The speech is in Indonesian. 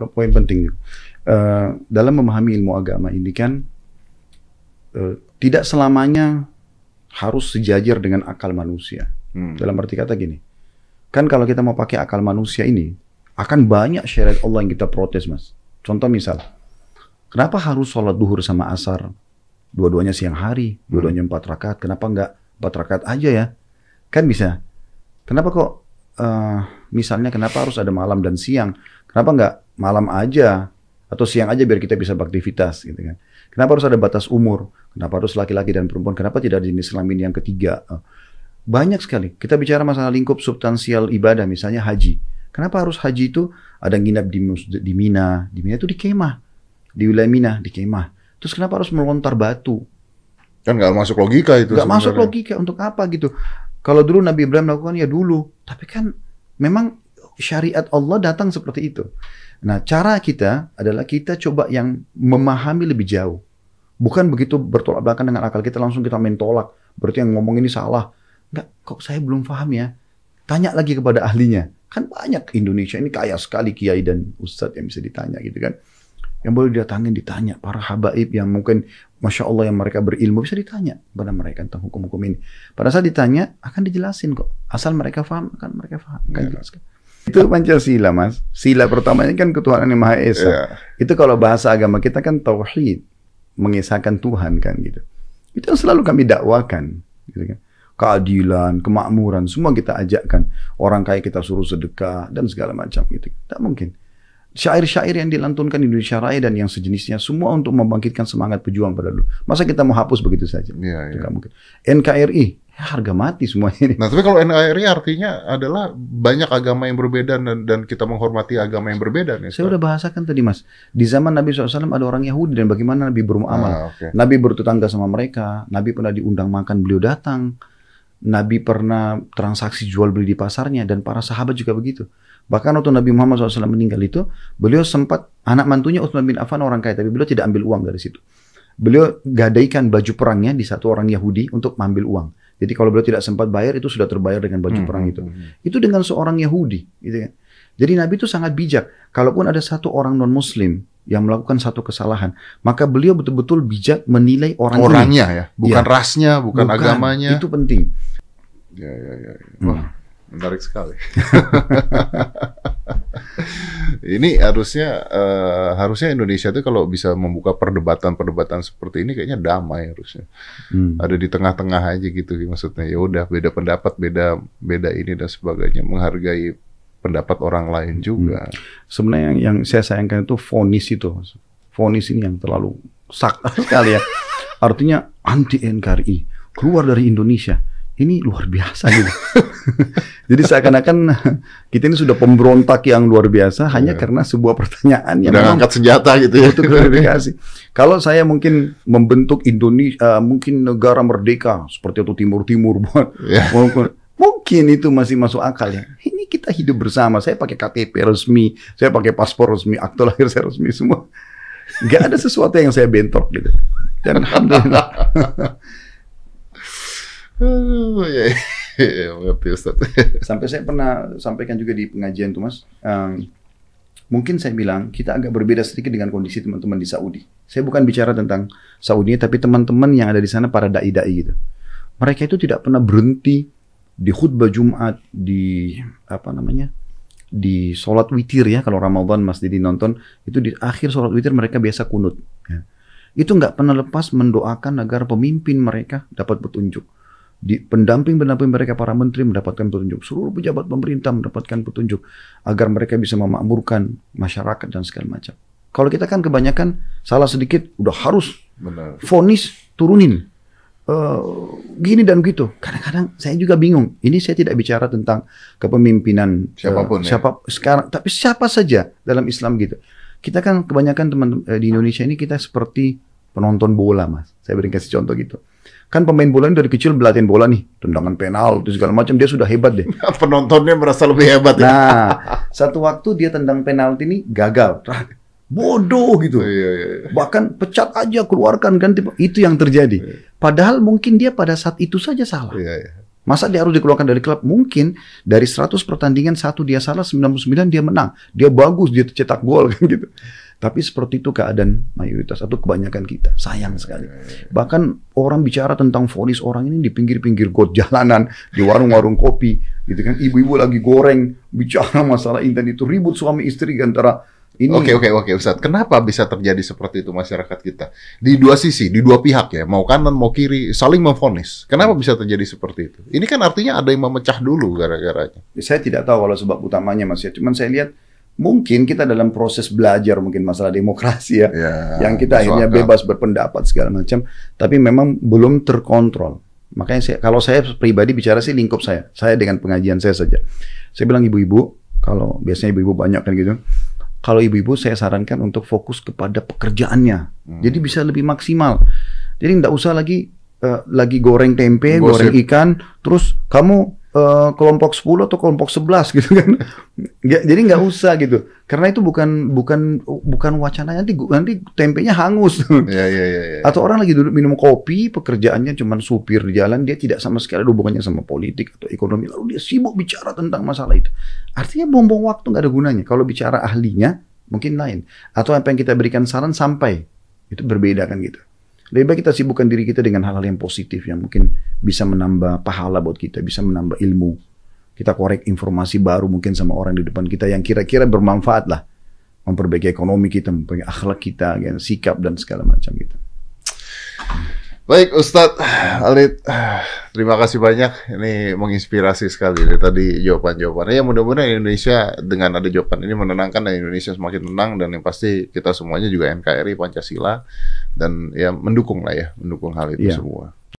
poin penting. Dalam memahami ilmu agama ini kan tidak selamanya harus sejajar dengan akal manusia. Dalam arti kata gini, kan kalau kita mau pakai akal manusia ini, akan banyak syariat Allah yang kita protes, Mas. Contoh misal, kenapa harus sholat duhur sama asar? Dua-duanya siang hari, dua-duanya 4 rakaat. Kenapa enggak 4 rakaat aja ya? Kan bisa. Kenapa kok, misalnya kenapa harus ada malam dan siang? Kenapa enggak malam aja? Atau siang aja biar kita bisa beraktivitas gitu kan? Kenapa harus ada batas umur? Kenapa harus laki-laki dan perempuan? Kenapa tidak ada jenis kelamin yang ketiga? Banyak sekali. Kita bicara masalah lingkup substansial ibadah, misalnya haji. Kenapa harus haji itu ada nginap di Mina? Di Mina itu di kemah. Di wilayah Mina, di kemah. Terus kenapa harus melontar batu? Kan nggak masuk logika itu. Nggak masuk logika, untuk apa gitu? Kalau dulu Nabi Ibrahim melakukan ya dulu. Tapi kan memang syariat Allah datang seperti itu. Nah, cara kita adalah kita coba yang memahami lebih jauh. Bukan begitu bertolak belakang dengan akal kita, langsung kita main tolak. Berarti yang ngomong ini salah. Enggak, kok saya belum paham ya? Tanya lagi kepada ahlinya. Kan banyak Indonesia ini kaya sekali kiai dan ustadz yang bisa ditanya gitu kan. Yang boleh datangin ditanya. Para habaib yang mungkin Masya Allah yang mereka berilmu bisa ditanya kepada mereka tentang hukum-hukum ini. Pada saat ditanya akan dijelasin kok. Asal mereka paham, akan mereka paham. Akan jelaskan. Itu Pancasila, Mas. Sila pertamanya kan ketuhanan yang Maha Esa. Itu kalau bahasa agama kita kan tauhid, mengesahkan Tuhan kan gitu. Itu yang selalu kami dakwakan, gitu kan. Keadilan, kemakmuran, semua kita ajakkan. Orang kaya kita suruh sedekah dan segala macam gitu. Tak mungkin. Syair-syair yang dilantunkan di Indonesia Raya dan yang sejenisnya semua untuk membangkitkan semangat pejuang pada dulu. Masa kita mau hapus begitu saja? Itu nggak mungkin. NKRI harga mati semuanya ini. Nah, tapi kalau NKRI artinya adalah banyak agama yang berbeda dan kita menghormati agama yang berbeda. Nih, saya udah bahasakan tadi, Mas. Di zaman Nabi SAW ada orang Yahudi dan bagaimana Nabi bermuamalah. Nabi bertetangga sama mereka. Nabi pernah diundang makan, beliau datang. Nabi pernah transaksi jual beli di pasarnya dan para sahabat juga begitu. Bahkan waktu Nabi Muhammad SAW meninggal itu, beliau sempat, anak mantunya Utsman bin Affan orang kaya, tapi beliau tidak ambil uang dari situ. Beliau gadaikan baju perangnya di satu orang Yahudi untuk mengambil uang. Jadi kalau beliau tidak sempat bayar, itu sudah terbayar dengan baju perang itu. Itu dengan seorang Yahudi. Gitu kan. Jadi Nabi itu sangat bijak. Kalaupun ada satu orang non-Muslim yang melakukan satu kesalahan, maka beliau betul-betul bijak menilai orangnya ya, bukan rasnya, bukan agamanya. Itu penting. Ya. Wah, menarik sekali. Ini harusnya Indonesia itu kalau bisa membuka perdebatan seperti ini kayaknya damai harusnya. Ada di tengah-tengah aja gitu maksudnya. Ya udah beda pendapat, beda ini dan sebagainya, menghargai pendapat orang lain juga. Sebenarnya yang saya sayangkan itu vonis itu. Vonis ini yang terlalu sakit sekali ya. Artinya anti NKRI, keluar dari Indonesia. Ini luar biasa gitu. Jadi seakan-akan kita ini sudah pemberontak yang luar biasa hanya karena sebuah pertanyaan yang udah angkat senjata gitu ya. Untuk klarifikasi. Kalau saya mungkin membentuk Indonesia, mungkin negara merdeka seperti itu Timur-Timur, mungkin itu masih masuk akal ya. Ini kita hidup bersama. Saya pakai KTP resmi, saya pakai paspor resmi, akte lahir saya resmi semua. Gak ada sesuatu yang saya bentrok gitu. Dan alhamdulillah. Mengerti Ustaz. Sampai saya pernah sampaikan juga di pengajian tuh Mas, mungkin saya bilang kita agak berbeda sedikit dengan kondisi teman-teman di Saudi. Saya bukan bicara tentang Saudi, tapi teman-teman yang ada di sana para dai-dai gitu. Mereka itu tidak pernah berhenti di khutbah Jumat, di di sholat witir ya. Kalau Ramadan Mas Didi nonton, itu di akhir sholat witir mereka biasa kunut. Ya. Itu nggak pernah lepas mendoakan agar pemimpin mereka dapat petunjuk. Di pendamping-pendamping mereka, para menteri mendapatkan petunjuk, seluruh pejabat pemerintah mendapatkan petunjuk agar mereka bisa memakmurkan masyarakat dan segala macam. Kalau kita kan kebanyakan salah sedikit udah harus vonis turunin gini dan gitu. Kadang-kadang saya juga bingung. Ini saya tidak bicara tentang kepemimpinan siapapun sekarang, tapi siapa saja dalam Islam gitu. Kita kan kebanyakan teman di Indonesia ini kita seperti penonton bola, Mas. Saya beri kasih contoh gitu. Kan pemain bola ini dari kecil belatin bola nih, tendangan penal, segala macam, dia sudah hebat deh. Penontonnya merasa lebih hebat ya. Nah, satu waktu dia tendang penalti ini gagal. Bodoh gitu. Iya. Bahkan pecat aja, keluarkan, ganti. Itu yang terjadi. Padahal mungkin dia pada saat itu saja salah. Iya. Masa dia harus dikeluarkan dari klub? Mungkin dari 100 pertandingan, 1 dia salah, 99 dia menang. Dia bagus, dia cetak gol kan gitu. Tapi seperti itu keadaan mayoritas atau kebanyakan kita. Sayang sekali. Bahkan orang bicara tentang vonis orang ini di pinggir-pinggir got jalanan, di warung-warung kopi, gitu kan. Ibu-ibu lagi goreng, bicara masalah intan itu, ribut suami istri antara ini. Oke, Ustadz. Kenapa bisa terjadi seperti itu masyarakat kita? Di dua sisi, di dua pihak ya, mau kanan mau kiri, saling memvonis. Kenapa bisa terjadi seperti itu? Ini kan artinya ada yang memecah dulu gara-garanya. Saya tidak tahu kalau sebab utamanya Mas ya. Cuman saya lihat mungkin kita dalam proses belajar mungkin masalah demokrasi ya, yang kita akhirnya bebas berpendapat segala macam, tapi memang belum terkontrol. Makanya kalau saya pribadi bicara sih lingkup saya dengan pengajian saya saja. Saya bilang ibu-ibu, kalau biasanya ibu-ibu banyak kan gitu. Kalau ibu-ibu saya sarankan untuk fokus kepada pekerjaannya. Jadi bisa lebih maksimal. Jadi nggak usah lagi goreng tempe, goreng ikan, terus kamu kelompok 10 atau kelompok 11 gitu kan. Jadi nggak usah gitu. Karena itu bukan wacana, nanti tempenya hangus. Atau orang lagi duduk minum kopi, pekerjaannya cuma supir di jalan, dia tidak sama sekali ada hubungannya sama politik atau ekonomi, lalu dia sibuk bicara tentang masalah itu. Artinya buang-buang waktu, nggak ada gunanya. Kalau bicara ahlinya mungkin lain. Atau apa yang kita berikan saran sampai, itu berbeda kan gitu. Lebih baik kita sibukkan diri kita dengan hal-hal yang positif yang mungkin bisa menambah pahala buat kita, bisa menambah ilmu. Kita korek informasi baru mungkin sama orang di depan kita yang kira-kira bermanfaat lah. Memperbaiki ekonomi kita, memperbaiki akhlak kita, sikap dan segala macam gitu. Baik Ustadz Khalid, terima kasih banyak. Ini menginspirasi sekali dari tadi jawaban-jawabannya. Ya mudah-mudahan Indonesia dengan ada jawaban ini menenangkan dan Indonesia semakin tenang, dan yang pasti kita semuanya juga NKRI Pancasila dan ya mendukung hal itu semua.